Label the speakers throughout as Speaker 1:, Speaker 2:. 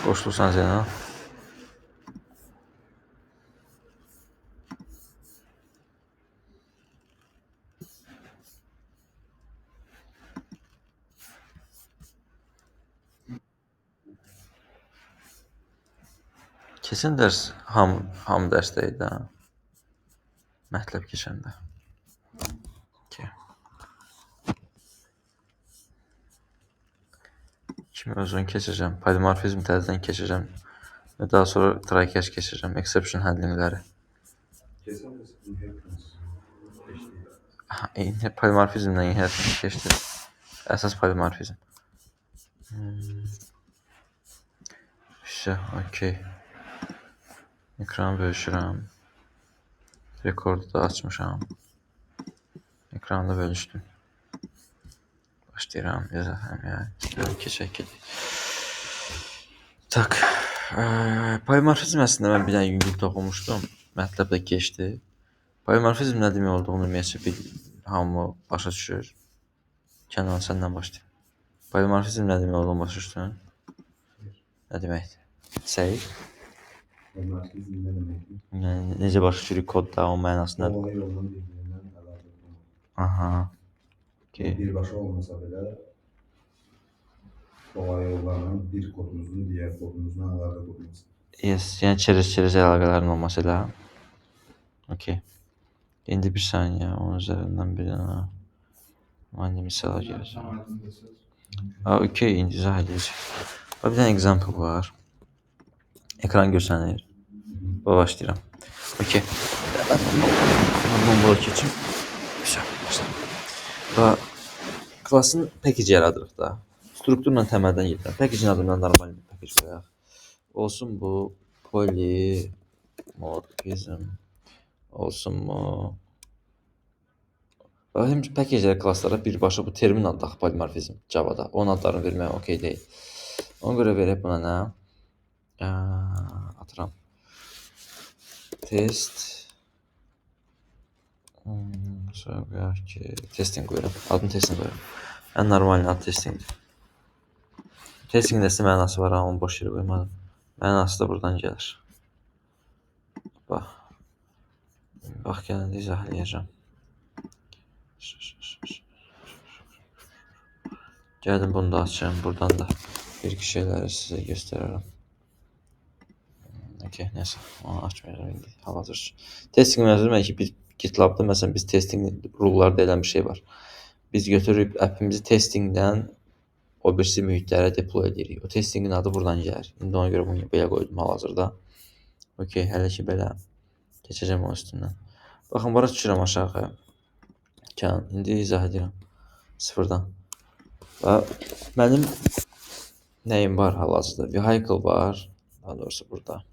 Speaker 1: Xoşlusan Zeynal. Keçən dərs ham dərsdə idi ha. Mətləb keçəndə. Okay. Kimi özünü keçəcəm. Polimorfizm təzədən keçəcəm. Və daha sonra try-catch keçəcəm. Exception handlingləri. Polimorfizmlə inheritance keçdi. Əsas polimorfizm. Okay. Ekranı bölüşürəm. Rekordu da açmışam. Ekranı da bölüşdüm. Başlayıram. Keçək. Tak. Polimorfizm əslində mən bir dənə yüngül toxunmuşdum. Mətləbdə keçdi. Polimorfizm nə demək olduğunu ümumiyyətcə hamı başa düşür. Kənan səndən başlayayım. Polimorfizm nə demək olduğunu başa düşdün? Nə deməkdir? Səhih.
Speaker 2: Polimorfizm nə deməkdir?
Speaker 1: Yəni, necə başa düşürük kodda, o mənası nədir?
Speaker 2: Olay yolundan bir-birindən əlaqə qurmaq.
Speaker 1: Aha. Okay.
Speaker 2: Birbaşa olmasa belə olay yollarla bir kodumuzun digər kodumuzla əlaqə qurması.
Speaker 1: Yes, yəni çerez əlaqələrin olması elə. Okay. İndi bir saniyə, onun üzərindən bir dənə mani misala gələcəm. Okay, indi izah edəcək. Bir dənə example var. Ekran göstərir. Başlayıram. Okay. Bunu keçim. Və klasın package yaradırıq da. Strukturla təməldən gedirəm. Package-in adından normal bir package qoyaq. Olsun bu polymorphism. Olsun mu? Və həm package-lər klasslara birbaşa bu termin adlı polymorfizm Java-da. Onun adlarını vermək okey deyil. Ona görə verək buna nə? Atıram. Test. Sonra qoyaq ki, testing qoyuram. Adını testing qoyuram. Ən normal adı testingdir. Testing nəsə mənası var, amma onu boş yerə qoymadım. Mənası da buradan gəlir. Bax, gəlində izah edəcəm. Gəldim, bunu da açacağım. Buradan da bir-iki şeyləri sizə göstərərəm. Okay, nəsə, onu açmayacağım indi. Hal-hazır. Testing mənası demək ki, GitLab-da məsələn biz testing rulları deyilən bir şey var. Biz götürüb appimizi testingdən o birisi mühitlərə deploy edirik. O testingin adı buradan gəlir. İndi ona görə bunu belə qoydum hal-hazırda. Okay, hələ ki belə keçəcəm onun üstündən. Baxın, bura düşürəm aşağı. İndi izah edirəm. Sıfırdan. Və mənim nəyim var hal-hazırda? Vehicle var. Daha doğrusu burada.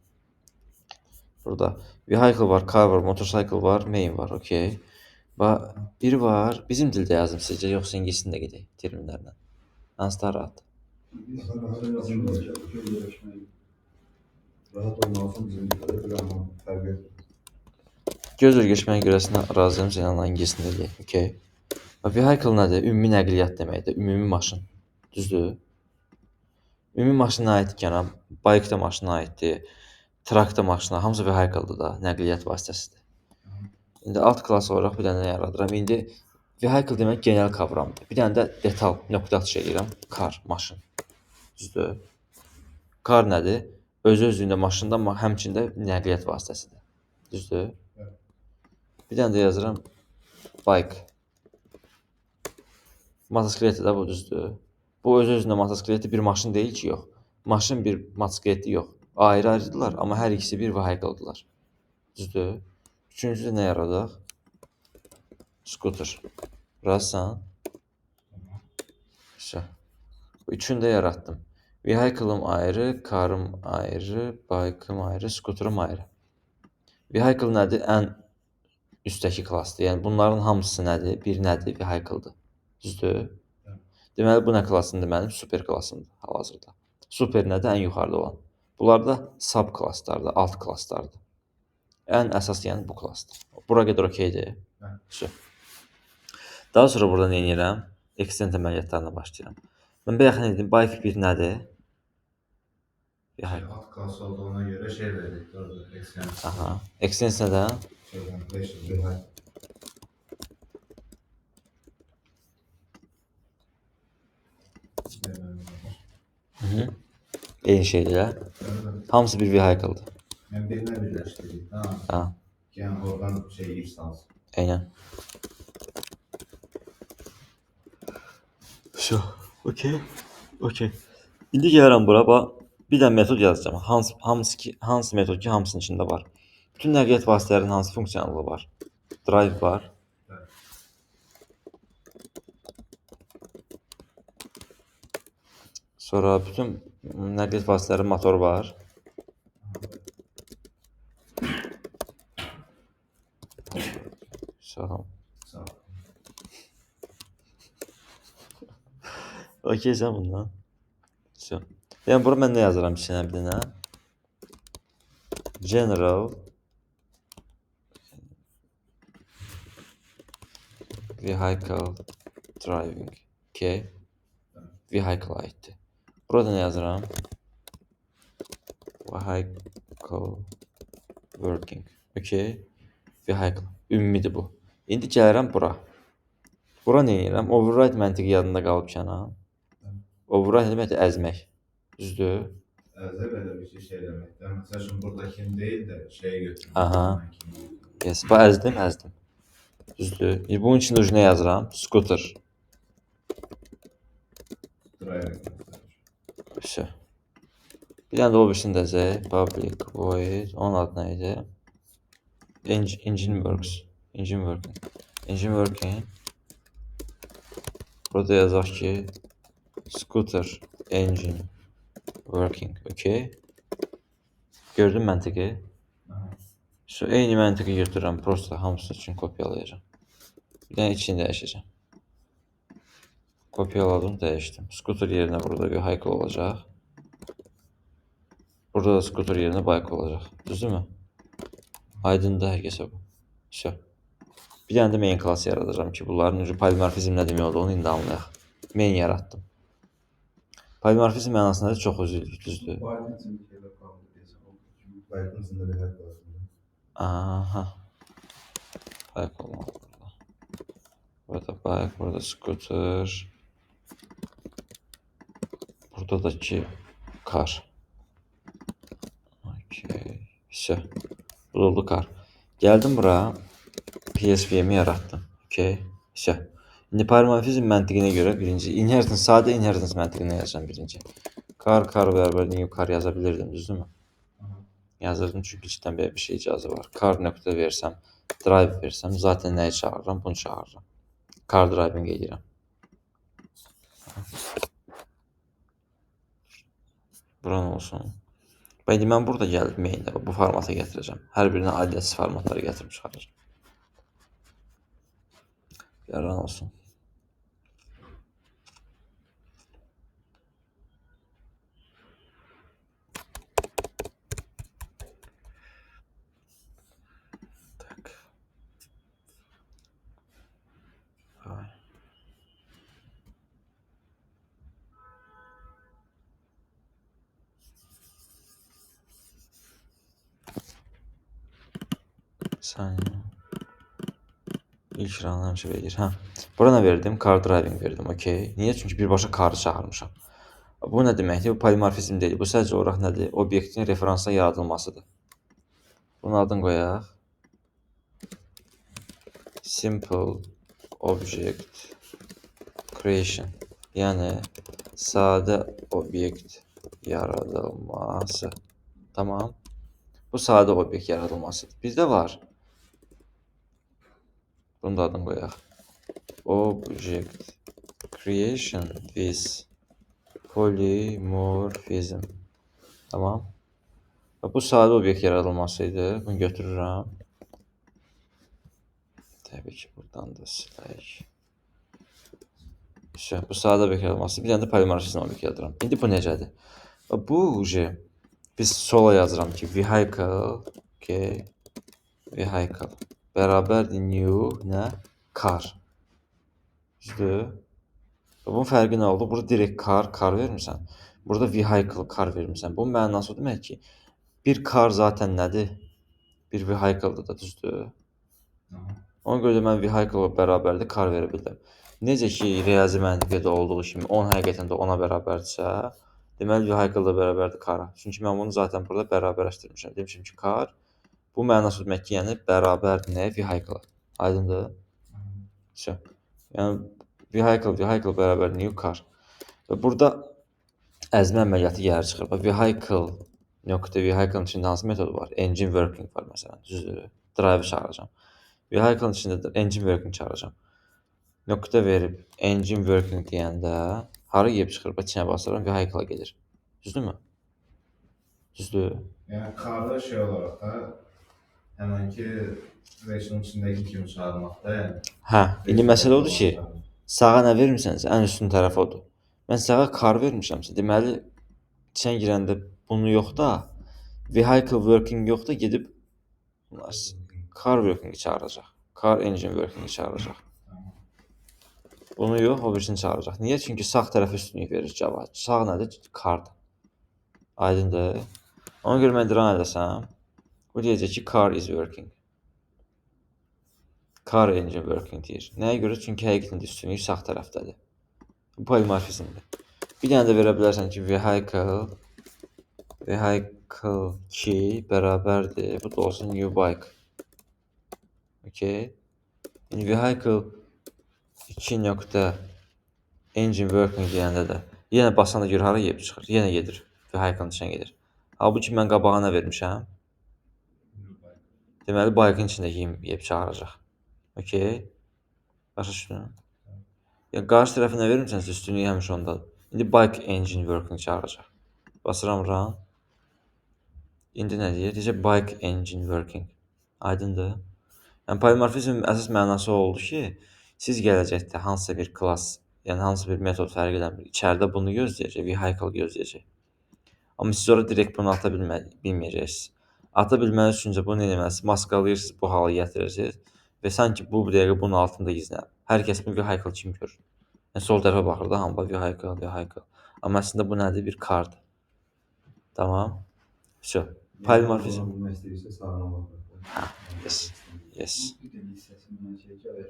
Speaker 1: Vehicle var, car var, motorcycle var, main var. Okay. Və biri var. Bizim dildə yazdım sizcə, yoxsa ingilisində gedək terminlərlə. Hansı daha rahat?
Speaker 2: Rahat olmalısın bizim dildə belə amma fərqi yoxdur.
Speaker 1: Göz örgəşməyə görəsinə razıyam, Zeynal'la ingilisində deyək. Okay. Vehicle nədir? Ümumi nəqliyyat deməkdir. Ümumi maşın. Düzdür? Ümumi maşına aiddir ki, bike da maşına aiddir. Trak da maşına, hamısı vehicle-dır da, nəqliyyat vasitəsidir. İndi alt klass olaraq bir dənə yaradıram. İndi vehicle demək genel kavramdır. Bir dənə də detal, nöqtə atış edirəm. Car, maşın. Düzdür? Car nədir? Özü-özlüyündə maşında, amma həmçində nəqliyyat vasitəsidir. Düzdür? Bir dənə də yazıram bike. Motosiklet də bu, düzdür? Bu öz-özünə motosikletli bir maşın deyil ki, yox. Maşın bir motosikletli yox. Ayrı-ayrıdırlar, amma hər ikisi bir vehicle-dırlar. Düzdür? Üçüncüdə nə yaradaq? Scooter. Razısan? Bu üçünü də yaratdım. Vehicle-ım ayrı, car-ım ayrı, bike-ım ayrı, scooter-ım ayrı. Vehicle nədir? Ən üstdəki klassdır. Yəni bunların hamısı nədir? Bir nədir? Vehicle-dır. Düzdür? Deməli, bu nə klassındır mənim? Super klassımdır hal-hazırda. Super nədir? Ən yuxarıda olan. Bunlar da sub-klasslardır, alt klasslardır. Ən əsas yəni bu klassdır. Bura qədər okeydir. Daha sonra burada nə edirəm? Extend əməliyyatlarına başlayıram. Mən bayaq nə dedim? Bike bir nədir? Vehicle.
Speaker 2: Alt klası olduğuna göre şey verdik. Orada extension.
Speaker 1: Aha. Extension nədən?
Speaker 2: Şeyden Flash bir hay.
Speaker 1: Hı. Eyni şeydir. Hamısı bir vehicle'dır.
Speaker 2: Ben birine birleştirdik. Tamam.
Speaker 1: Ha,
Speaker 2: Yani oradan şey if alsın.
Speaker 1: aynen. Şu. Okey. Okey. İndi gəlirəm bura, bax. Bir dənə metod yazacağam. Hansı metod ki, hamısının içində var. Bütün nəqliyyat vasitələrinin hansı funksiyalı var? Drive var.
Speaker 2: Evet.
Speaker 1: Sonra bütün nəqliyyat vasitələrinin motoru var. Sağ ol.
Speaker 2: Sağ ol.
Speaker 1: Okeysən bundan. Şu. Yəni bura mən nə yazaram içinə bir dənə? General Vehicle Driving. Okay. Vehicle aiddir. Burada nə yazıram? Vehicle Working. Okay. Vehicle. Ümumidir bu. İndi gəlirəm bura. Bura nə edirəm? Override məntiqi yadında qalıb kənar. Override deməkdir əzmək. Düzdür?
Speaker 2: Əzə belə bir şey deməkdir. Mesela şimdi buradakini değil de şeye götürün.
Speaker 1: Aha. Yes, bu əzdim. Düzdür? Bunun için ucuna yazıram. Scooter.
Speaker 2: Driving.
Speaker 1: Şey. Bir dənə də o birisini dəzək. Public void. Onun adı nə idi? Engine works. Engine working. Engine working. Burada yazaq ki scooter engine working. Okay. Gördün məntiqi? Şu eyni məntiqi götürürəm. Prosta hamısı üçün kopyalayacağım. Bir dənə içini dəyişəcəm. Kopyaladım, dəyişdim. Scooter yerinə burada vehicle olacaq. Burada da scooter yerinə bike olacaq. Düzdürmü? Aydındır hər kəsə bu. Şu. Bir dənə də main class yaradacağım ki, bunların polimorfizm nə demək olduğunu indi anlayaq. Main yaratdım. Polimorfizm mənasında da çox özürlük, düzdür.
Speaker 2: Python'sında bir hay var.
Speaker 1: Aha. Bike olmalı burada. Burada bike, burada scooter. Burada da ki car. Okay. Şey. Bu oldu car. Gəldim bura. PSV'mi yarattım. Okay. Şey. İndi polimorfizm məntiqinə görə birinci inheritance, sadə inheritance məntiqini yazacağam birinci. Car bərabər new car yaza bilirdim, düzdürmü? Yazırdım çünki cidden belə bir şey icazı var. Car nöqtə versəm, drive versəm, zaten nəyi çağırıram? Bunu çağırıram. Car driving edirəm. Buran olsun. İndi mən burada gəlib maində bu formata gətirəcəm. Hər birinə alias formatları gətirib çıxaracağım. Yaran olsun. Tak. Ay. Saniye. İlk randan şey verir. Ha. Burana verdim. Car driving verdim. Okey. Niye? Çünki birbaşa car'ı çağırmışam. Bu nə deməkdir? Bu polimorfizm deyil. Bu sadəcə olaraq nədir? Obyektin referansa yaradılmasıdır. Bunun adını qoyaq. Simple object creation. Yəni sadə obyekt yaradılması. Tamam. Bu sadə obyekt yaradılmasıdır. Bizdə var. Bunun da adını qoyaq. Object creation with polymorphism. Tamam. Bu sadə obyekt yaradılmasıydı. Bunu götürürəm. Təbii ki, buradan da silək. Bu sadə obyekt yaradılması. Bir dənə də polimorfizm obyekt yaradıram. İndi bu necədir? Bu biz sola yazıram ki, vehicle, okay, vehicle bərabərdir new nə? Car. Düzdür? Bunun fərqi nə oldu? Burada direkt car vermirsən. Burada vehicle car vermirsən. Bu mənası o demək ki, bir car zaten nədir? Bir vehicle-dır da, düzdür?
Speaker 2: Tamam.
Speaker 1: Ona görə də mən vehicle bərabərdir car verə bildim. Necə ki, riyazi məntiqdə olduğu kimi 10 həqiqətən də 10-a bərabərdirsə, deməli vehicle da bərabərdir car-a. Çünki mən bunu zaten burada bərabərləşdirmişəm. Demişəm ki, car bu mənası demək ki, yəni bərabərdir nəyə? Vehicle-a. Aydındır? Şey. Yəni vehicle bərabər new car. Və burada əzmə əməliyyatı gəlir çıxır. Bax vehicle-ın içində hansı metod var? Engine working var məsələn, düzdür? Drive çağıracağam. Vehicle-ın içində də engine working çağıracağam. Nöqtə verib engine working deyəndə hara gəlib çıxır? Bax içinə basıram, vehicle-a gedir. Düzdürmü? Düzdür.
Speaker 2: Yəni karı şey olaraq da həmin ki reşinin içindəki kimi çağırmaqda, yəni.
Speaker 1: Hə, indi məsələ odur ki, sağa nə vermisənsə, ən üstün tərəf odur. Mən sağa car vermişəmsə, deməli içən girəndə bunu yox da, vehicle working yox da gedib car working çağıracaq. Car engine working çağıracaq. Bunu yox, o birisini çağıracaq. Niyə? Çünki sağ tərəfə üstünlük verir cavab. Sağ nədir? Cardır. Aydındır. Ona görə mən run edəsəm, bu deyəcək ki, car is working. Car engine working deyir. Nəyə görə? Çünki həqiqətən də üstünlük sağ tərəfdədir. Bu polimorfizmdir. Bir dənə də verə bilərsən ki, vehicle 2 bərabərdir. Bu da olsun new bike. Okay. İndi vehicle 2 nöqtə engine working deyəndə də yenə basanda görə hara gəlib çıxır? Yenə gedir. Vehicle-ın içinə gedir. Halbuki mən qabağa nə vermişəm? Deməli, bike-ın içindəki gəlib çağıracaq. Okay. Başa düşdün? Yəni qarşı tərəfə nə vermirsənsə üstünlüyü həmişə ondadır. İndi bike engine working çağıracaq. Basıram run. İndi nə deyir? Deyəcək bike engine working. Aydındır? Yəni polimorfizmin əsas mənası oldu ki, siz gələcəkdə hansısa bir klass, yəni hansısa bir metod fərq eləmir. İçəridə bunu gözləyəcək, vehicle gözləyəcək. Amma siz ora direkt bunu ata bilməyəcəksiniz. Ata bilməniz üçüncə bunu eləməlisiniz, maskalayırsınız, bu halı gətirirsiniz və sanki bu dəqiqə bunun altında gizlənib. Hər kəs bunu vehicle kimi görür. Yəni sol tərəfə baxır da, hamı vehicle. Amma əslində bu nədir? Bir card. Tamam. Всё. Polimorfizm.
Speaker 3: Bu istəyirsə sağına baxır.
Speaker 1: Yes.
Speaker 3: Bir də hissəsindən şey gəlir.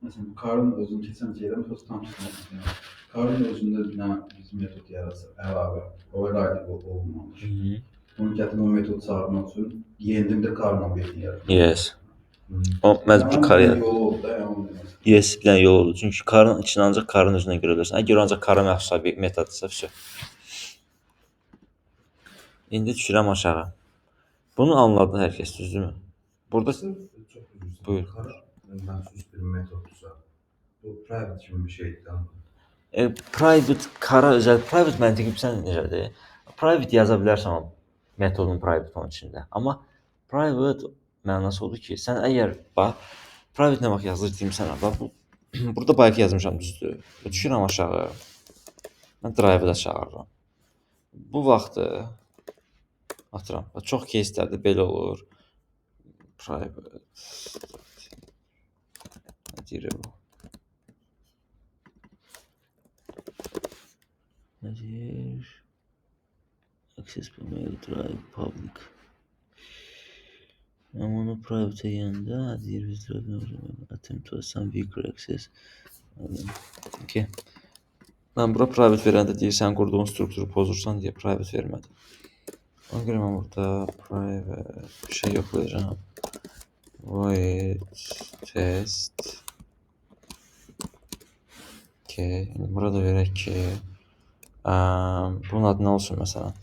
Speaker 3: Məsələn, bu karın özünü keçən şeydən çox tam çıxmasın. Karın özündə nə biz metod yaratsa əlavə, o əlavə olmamış. Onun gətirmə metod çağırmaq üçün yeni bir də karın obyektini yaratır.
Speaker 1: Yes. O məcbur kar yaratır.
Speaker 3: Yol oldu da, yəni.
Speaker 1: Yes, bir dənə yol oldu. Çünki karın içini ancaq karın özünə görə bilərsən. Əgər ancaq kara məxsus obyekt metodsa, всё. İndi düşürəm aşağı. Bunu anladı hər kəs, düzdürmü? Burada
Speaker 3: Çox üzrsən.
Speaker 1: Buyur.
Speaker 3: Məxsus bir metodsa. Bu private kimi bir şeydir.
Speaker 1: Private kara özəl private məntiqi bilirsən necədir? Private yaza bilərsən o metodun private onun içində. Amma private mənası odur ki, sən əgər bax private nə vaxt yazılır deyim sənə. Bax bu burada bike yazmışam düzdür. Düşürəm aşağı. Mən drive-ı da çağırıram. Bu vaxtı atıram. Çox кейslərdə belə olur. Private. Nə deyir bu? Nə deyir? Accessible mail drive public. Mən onu private deyəndə deyir biz attempt to some weaker access. Okay. Mən bura private verəndə deyir sən qurduğun strukturu pozursan deyə private vermədim. Ona görə mən burada private bir şey yoxlayacağam. Void test. Okay. Burada verək ki bunun adı nə olsun məsələn?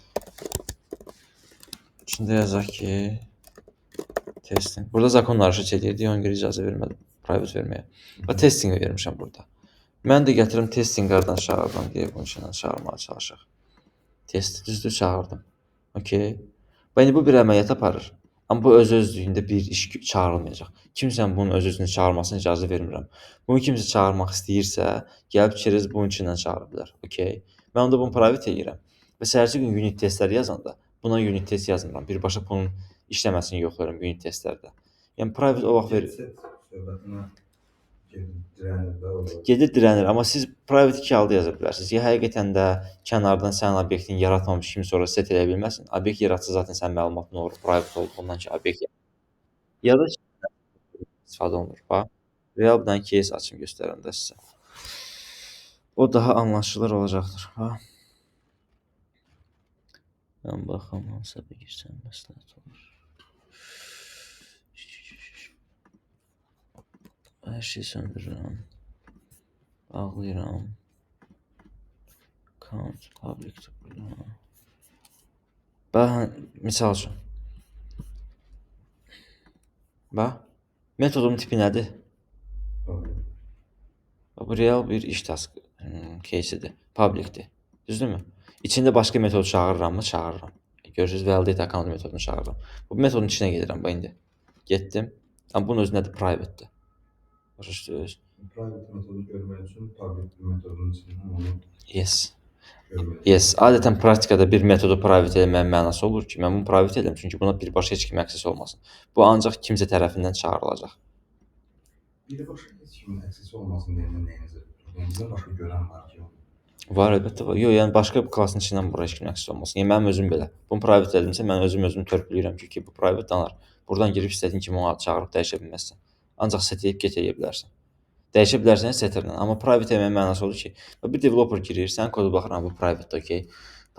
Speaker 1: İçində yazaq ki testing. Burada zakon narışıq edir deyə ona görə icazə vermədim private verməyə. Və testingi vermişəm burada. Mən də gətirim testing qardan çağırdım deyə bunun içindən çağırmağa çalışaq. Testi düzdür çağırdım. Okay. Və bu bir əməliyyat aparır. Amma bu öz-özlüyündə bir iş çağırılmayacaq. Kimsə bunun öz-özünü çağırmasına icazə vermirəm. Bunu kimsə çağırmaq istəyirsə, gəlib kiriz bunun içindən çağıra bilər. Okay. Mən onda bunu private edirəm. Və səhərsi gün unit testləri yazanda buna unit test yazmıram. Birbaşa bunun işləməsini yoxlayıram unit testlərdə. Yəni private o vaxt verir.
Speaker 3: Söhbətinə Dirənir də o.
Speaker 1: Gedir dirənir, amma siz private 2 halda yaza bilərsiniz. Ya həqiqətən də kənardan sənin obyektini yaratmamış kimi sonra set edə bilməsin. Obyekt yaratsa zaten sənin məlumatın olur private olduğundan ki, obyekt ya da istifadə olunur. Bax, real bir dənə case açım göstərəm də sizə. O daha anlaşılır olacaqdır. Bax. Mən baxım hansısa bir girsən məsləhət olur. Hər şeyi söndürürəm. Bağlayıram. Count public to burada. Bax, misal üçün. Bax, metodun tipi nədir? Bu real bir iş task case'idir. Public'dir. Düzdürmü? İçində başqa metod çağırırammı? Çağırıram. Görürsünüz, validate account metodunu çağırıram. Bu metodun içinə gedirəm bax indi. Getdim. Amma bunun özü nədir? Private'dir. Başa düşdünüz?
Speaker 3: Private metodu görmək üçün public metodun içindən onu
Speaker 1: Yes.
Speaker 3: görmək.
Speaker 1: Yes. Adətən praktikada bir metodu private eləməyin mənası olur ki, mən bunu private edirəm çünki buna birbaşa heç kimə access olmasın. Bu ancaq kimsə tərəfindən çağırılacaq.
Speaker 3: Birbaşa heç kimin access olmasın deyə nəyinizə? Bizdən başqa görən var ki,
Speaker 1: Var, əlbəttə var. Yox, yəni başqa bir klassın içindən bura heç kimin access olmasın. Yəni mənim özüm belə. Bunu private edimsə, mən özümü törpüləyirəm ki, bu private danar. Buradan girib istədiyin kimi onu çağırıb dəyişə bilməzsən. Ancaq set edib get edə bilərsən. Dəyişə bilərsən setterlə. Amma private etməyin mənası odur ki, bir developer girir, sənin kodu baxıram bu private, okey.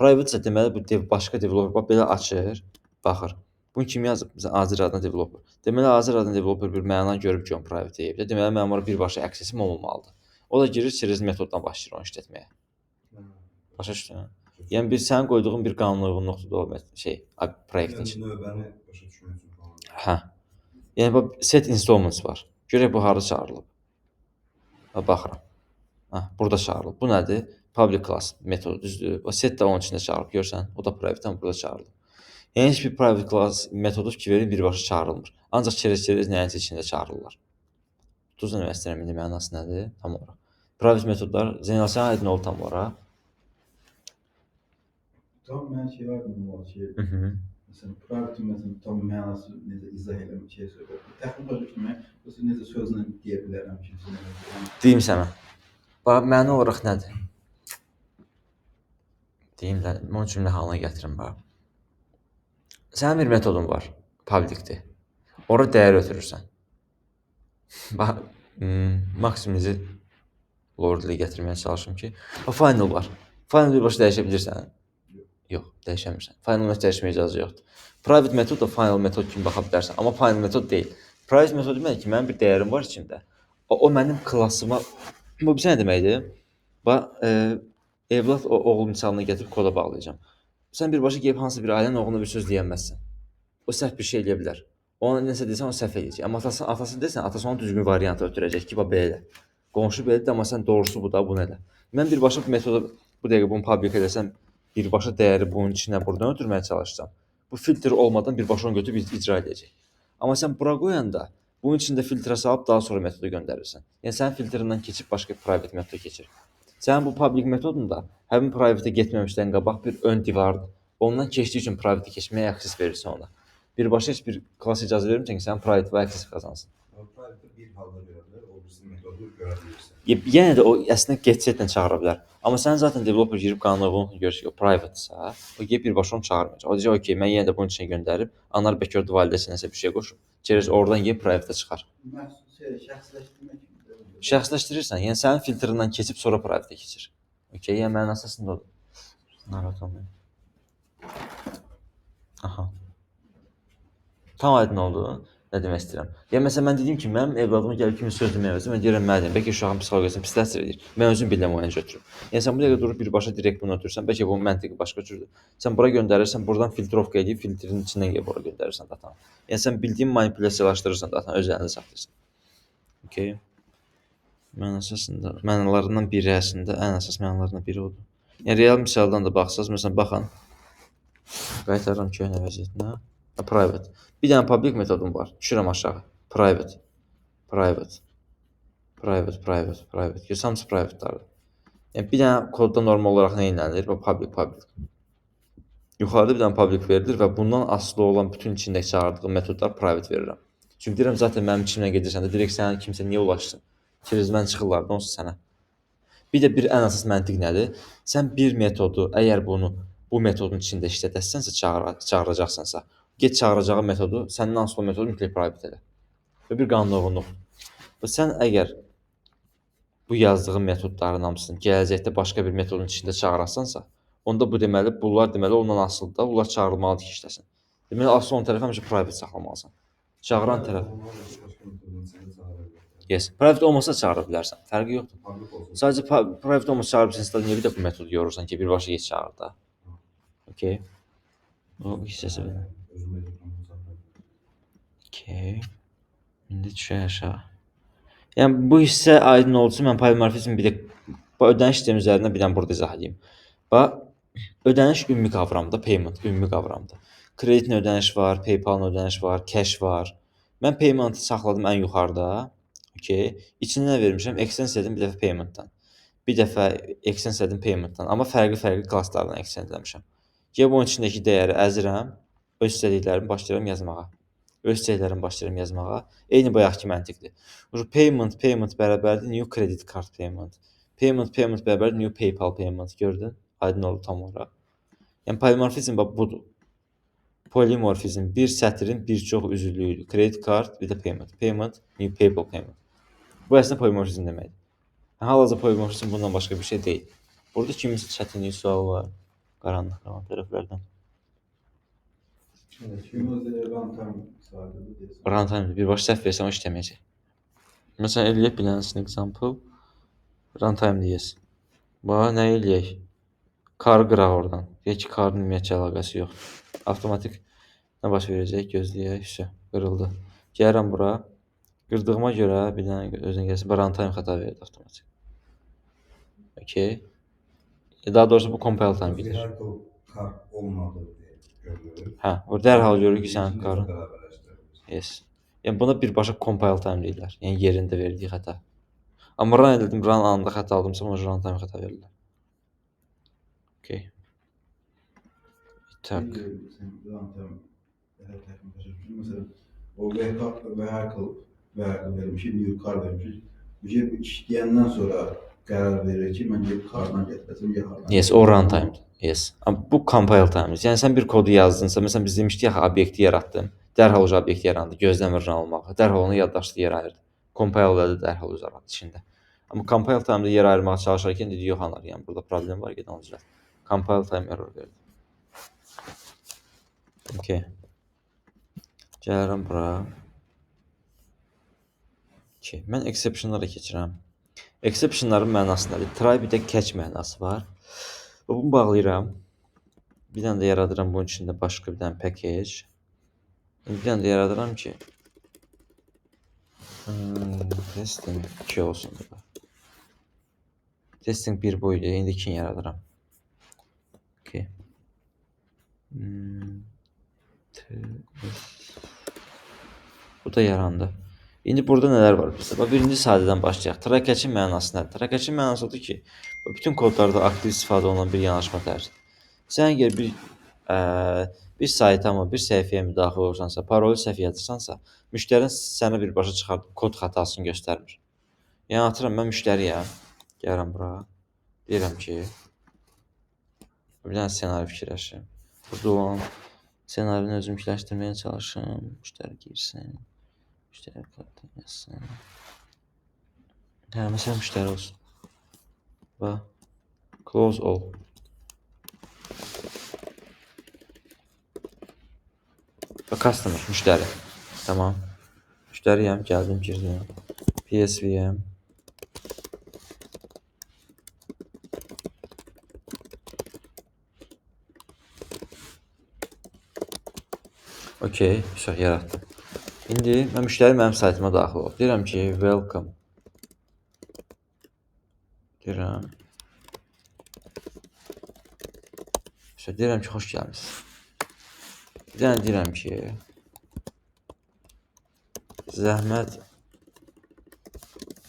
Speaker 1: Private isə deməli bu başqa developer bax belə açır, baxır. Bunu kim yazıb? Bizə Azər adına developer. Deməli Azər adına developer bir məna görüb ki, onu private edib. Deməli mənim ora birbaşa access-im olmamalıdır. O da girir series metoddan başlayır onu işlətməyə. Başa düşdün? Yəni bir sənin qoyduğun bir qanunluqdur o proyektin üçün.
Speaker 3: Növbəni başa düşmək üçün falan.
Speaker 1: Hə. Yəni bax set installments var. Görək bu harda çağırılıb. Baxıram. Burada çağırılıb. Bu nədir? Public class metodu düzdür. O set də onun içində çağırılıb. Görsən, o da private-dən burada çağırılıb. Yəni heç bir private class metodu fikri birbaşa çağırılmır. Ancaq çerez nəyinsə içində çağırılırlar. Tuz nə istəyirəm indi mənası nədir? Tam olaraq. Private metodlar Zeynal sən aydın oldu tam olaraq.
Speaker 3: Tam mən şey vardım o ki, məsələn, private məsələn tam mənası necə izah eləmək şey söyləyir. Təxmin başa düşmək, bu necə sözlə deyə bilərəm ki,
Speaker 1: Deyim sənə. Bax məna olaraq nədir? Deyim də onun cümlə halına gətirim bax. Sənin bir metodun var, publicdir. Ora dəyər ötürürsən. Bax, maksimimizi lordliyə gətirməyə çalışım ki, final var. Final birbaşa dəyişə bilirsən. Yox, dəyişəmirsən. Final metod dəyişməyə icazə yoxdur. Private metod da final metod kimi baxa bilərsən, amma final metod deyil. Private metod demək ki, mənim bir dəyərim var içində. O mənim klassıma bu bizə nə deməkdir? Bax, evlad oğul misalını gətirib koda bağlayacağam. Sən birbaşa gəlib hansı bir ailənin oğluna bir söz deyənməzsən. O səhv bir şey eləyə bilər. Ona nəsə desən o səhv eləyəcək. Amma atası desən, atası onun düzgün variantı ötürəcək ki, bax belə. Qonşu belədir, amma sən doğrusu bu da, bunu elə. Mən birbaşa bu metodu bu dəqiqə bunu public edəsəm, birbaşa dəyəri bunun içinə buradan ötürməyə çalışsam, bu filtr olmadan birbaşa onu götürüb icra edəcək. Amma sən bura qoyanda bunun içində filtrə salıb daha sonra metodu göndərirsən. Yəni sənin filtrindən keçib başqa private metoda keçir. Sənin bu public metodunda həmin private-ə getməmişdən qabaq bir ön divardır. Ondan keçdiyi üçün private keçməyə access verirsən ona. Birbaşa heç bir klass icazə vermirsən ki, sən private və access qazansın.
Speaker 3: private bir halda görə bilər, o bizim metodu görə bilirsən.
Speaker 1: Yenə də o əslində get-setlə çağıra bilər. Amma sən zaten developer girib qanunluğunu görürsə ki, o private-sa, o gəlib birbaşa onu çağırmayacaq. O deyəcək, okey, mən yenə də bunun içinə göndərib, anar backward validation nəsə bir şey qoşub, çerez oradan gəlib private-ə çıxar.
Speaker 3: Şəxsləşdirmək kimi.
Speaker 1: Şəxsləşdirirsən, yəni sənin filtrindən keçib sonra private-ə keçir. Okey, yəni mənim əsasında odur. Narahat olmayın. Aha. Tam aydın oldu. Nə demək istəyirəm? Yəni məsələn mən dedim ki, mənim evladıma gəlib kimi söz deməyə əvəzinə mən deyirəm mənəm, bəlkə uşağın psixologiyasını pisləşdirir edir. Mən özüm bilirəm o necə götürüb. Yəni sən bu dəqiqə durub birbaşa direkt bunu ötürsən, bəlkə bunun məntiqi başqa cürdür. Sən bura göndərirsən, buradan filtrovka edib filtrin içindən gəlib ora göndərirsən datanı. Yəni sən bildiyin manipulyasiyalaşdırırsan datanı, öz əlində saxlayırsan. Okay. Mən əsasında mənalarından biri əslində ən əsas mənalarından biri odur. Yəni real misaldan da baxsaz, məsələn baxın. Qaytarıram köhnə vəziyyətinə. Private. Bir dənə public metodum var. Düşürəm aşağı. Private. Hamısı private-dardır. Yəni bir dənə kodda normal olaraq nə edilir? Public. Yuxarıda bir dənə public verilir və bundan asılı olan bütün içindəki çağırdığım metodlar private verirəm. Çünki deyirəm zaten mənim içimdən gedirsən də direkt sənə kimsə niyə ulaşsın? Prizmdən çıxırlar da onsuz sənə. Bir də bir ən əsas məntiq nədir? Sən bir metodu, əgər bunu bu metodun içində işlədəsənsə, çağıracaqsansa, get çağıracağın metodu sənin hansı metodu mütləq private elə. Və bir qanunluq. Və sən əgər bu yazdığın metodların hamısını gələcəkdə başqa bir metodun içində çağırasansa, onda bu deməli, bunlar deməli ondan asılıdır da, bunlar çağırılmalıdır ki, işləsin. Deməli, asıl olan tərəf həmişə private saxlamalısan. Çağıran tərəf. Yes, private olmasa çağıra bilərsən. Fərqi yoxdur. Sadəcə private olmasa çağıra bilirsən, niyə bir də bu metodu yorursan ki, birbaşa get çağır da. Okay. O hissəsi belə. Okay. İndi düşək aşağı. Yəni bu hissə aydın olsun, mən polimorfizm bir də ödəniş sistemi üzərindən bir dənə burada izah edeyim. Bax, ödəniş ümumi qavramdır, payment ümumi qavramdır. Kreditin ödəniş var, PayPal-ın ödəniş var, cash var. Mən payment-ı saxladım ən yuxarıda. Okay. İçinə nə vermişəm? Extend edim bir dəfə payment-dan. Bir dəfə extend edim payment-dan. Amma fərqli klasslardan extend eləmişəm. Gəlib onun içindəki dəyəri əzirəm, öz istədiklərimi başlayıram yazmağa. Eyni bayaqki məntiqdir. Payment bərabərdir new credit card payment. Payment bərabərdir new PayPal payment. Gördün? Aydın oldu tam olaraq. Yəni polimorfizm bax budur. Polimorfizm bir sətrin bir çox üzvlüyüdür. Credit card bir də payment. Payment new PayPal payment. Bu əslində polimorfizm deməkdir. Hal-hazırda polimorfizm bundan başqa bir şey deyil. Burada kiminsə çətinlik sualı var. Qaranlıq qalan tərəflərdən. Runtime birbaşa səhv versən o işləməyəcək. Məsələn, eləyək bilənsin example. Runtime deyəsən. Bax, nə eləyək? Karı qıraq oradan. Deyək ki, karın ümumiyyətcə əlaqəsi yoxdur. Avtomatik nə baş verəcək? Gözləyək. Qırıldı. Gəlirəm bura. Qırdığıma görə bir dənə özünə gəlsin. Runtime xəta verdi avtomatik. Okay. Daha doğrusu bu compile time bilir. Hə, o dərhal görür ki, sənin karın. Yes. Yəni buna birbaşa compile time deyirlər. Yəni yerində verdiyi xəta. Amma run edildim, run anında xəta aldımsa, ona run time xəta verirlər. Okay. Tak.
Speaker 3: Mesela o vehicle vermişim, new car vermişim. Bir şey işləyəndən sonra qərar verir ki, mən gelib kardan gətirəcəm, ya hardan.
Speaker 1: Yes, o run time. Yes. Amma bu compile time. Yəni sən bir kodu yazdınsa, məsələn biz demişdik ya, obyekti yaratdım. Dərhal o obyekti yarandı, gözləmir run olmağı. Dərhal onu yaddaşda yer ayırdı. Compile elədi, dərhal öz aradı içində. Amma compile time-da yer ayırmağa çalışarkən dedi, yox anar, yəni burada problem var, gedən üzrə. Compile time error verdi. Okay. Gəlirəm bura. Okay. Mən exceptionlara keçirəm. Exceptionların mənası nədir? Try bir də catch mənası var. Bunu bağlayıram. Bir dənə də yaradıram bunun içində başqa bir dənə package. Bir dənə də yaradıram ki testing 2 olsun burada. Testing 1 bu idi. İndi 2 yaradıram. Okay. Bu da yarandı. İndi burada nələr var bizdə? Birinci sadədən başlayaq. Try catch-in mənası nədir? Try catch-in mənası odur ki, bütün kodlarda aktiv istifadə olunan bir yanaşma tərzidir. Sən əgər bir sayta mı, bir səhifəyə mi daxil olursansa, parolu səhv yazırsansa, müştərinin sənə birbaşa çıxardıb kod xətasını göstərmir. Yəni atıram, mən müştəriyəm. Gəlirəm bura. Deyirəm ki, bir dənə ssenari fikirləşirəm. Burada olan ssenarini özüm fikirləşdirməyə çalışım. Müştəri girsin. Müştəri kartı yazsın. Hə, məsələn müştəri olsun. Və close all. Və customer, müştəri. Tamam. Müştəriyəm, gəldim, girdim. PSV'yəm. Okay, yaratdım. İndi mən müştəri mənim saytıma daxil olub. Deyirəm ki, welcome. Deyirəm. Deyirəm ki, xoş gəlmişsiniz. Bir dənə deyirəm ki, zəhmət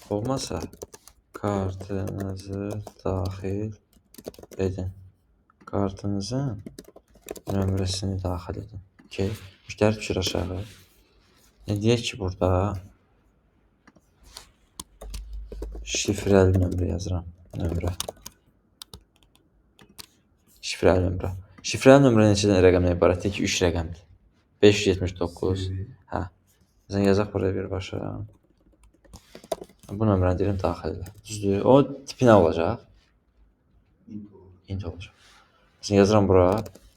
Speaker 1: olmasa kartınızı daxil edin. Kartınızın nömrəsini daxil edin. Okay. Müştəri düşür aşağı. Ne deyək ki, burada Şifrəli nömrə yazıram. Nömrə. Şifrəli nömrə. Şifrəli nömrə neçədən rəqəmdən ibarətdir ki, 3 rəqəmdir. 579. Hə. Məsələn, yazaq buraya birbaşa. Bu nömrəni deyirəm daxil elə. Düzdür? O tipi nə olacaq? Int olacaq. Məsələn, yazıram bura.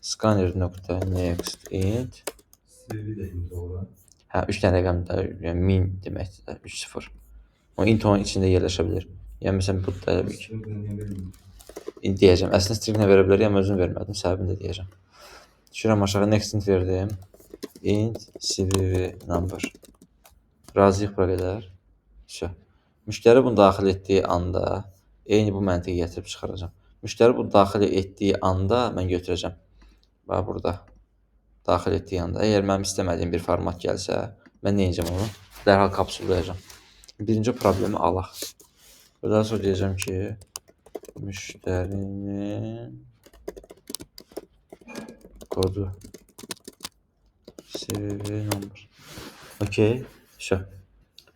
Speaker 1: Scanner.next int.
Speaker 3: CV də int olur.
Speaker 1: Hə, 3 dənə rəqəmdir. Yəni 1000 deməkdir də. 3-0. O int onun içində yerləşə bilər. Yəni məsələn bu da indi deyəcəm. Əslində string-nə verə bilər, amma özüm vermədim. Səbəbini də deyəcəm. Düşürəm aşağı next int verdim. Int cvv number. Razıyıq bura qədər. Müştəri bunu daxil etdiyi anda eyni bu məntiqi gətirib çıxaracam. Müştəri bunu daxil etdiyi anda mən götürəcəm. Bax burada. Daxil etdiyi anda. Əgər mənim istəmədiyim bir format gəlsə, mən nə edəcəm onu? Dərhal kapsullayacam. Birinci problemi alaq. Daha sonra deyəcəm ki, müştərinin kodu CV number. Okey.